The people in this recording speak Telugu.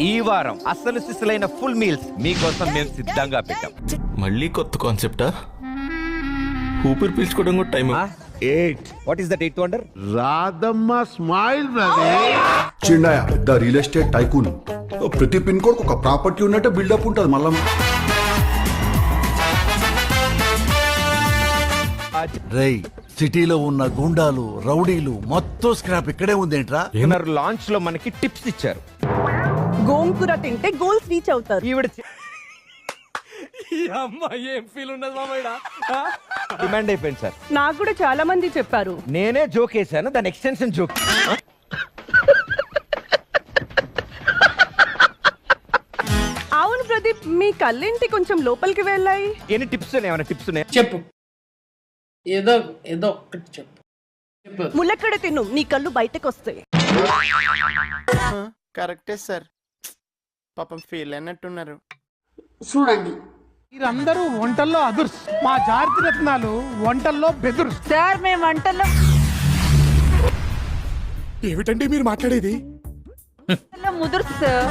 ఈ వారం అసలు సిసలైన ఫుల్ మీల్స్ మీకోసం మేము సిద్ధంగా పెట్టాం. మళ్ళీ కొత్త కాన్సెప్టా? ఊపిరి పీల్చుకోవడం కూడా time. 8. What is that 8th wonder? Radhamma smile brother. Chinnayya పెద్ద రియల్ ఎస్టేట్ టైకూన్. ప్రతి పిన్ కోడ్ ఒక ప్రాపర్టీ ఉన్నట్టు బిల్డప్ ఉంటుంది మళ్ళా. రేయ్, సిటీలో ఉన్న గుండాలు రౌడీలు మొత్తం స్క్రాప్ ఇక్కడే ఉందేంట్రా? లాంచ్ లో మనకి టిప్స్ ఇచ్చారు. గోంగూర తింటే గోల్స్ రీచ్ అవుతారు. ఈవిడ ఏం ఫీల్ ఉన్నది మామయ్య? డిమాండ్ అయిపోయింది సార్. నాకు కూడా చాలా మంది చెప్పారు. నేనే జోక్ వేసాను, దాని ఎక్స్టెన్షన్ జోక్. అవును ప్రదీప్, మీ కళ్ళేంటి కొంచెం లోపలికి వెళ్ళాయి? ఎన్ని టిప్స్ ఏమైనా టిప్స్ ఉన్నాయా? చెప్పు, ఏదో ఏదో ఒక్కటి చెప్పు. ములక్కడ తిను, నీ కళ్ళు బయటకు వస్తాయి. కరెక్టే సార్, పాపం ఫీల్ అయినట్టున్నారు. చూడండి, మీరందరూ వంటల్లో అదుర్స్, మా జాతి రత్నాలు వంటల్లో బెదుర్స్. సార్ మేము వంటల్లో ఏమిటండి మీరు మాట్లాడేది? ముదురు సార్.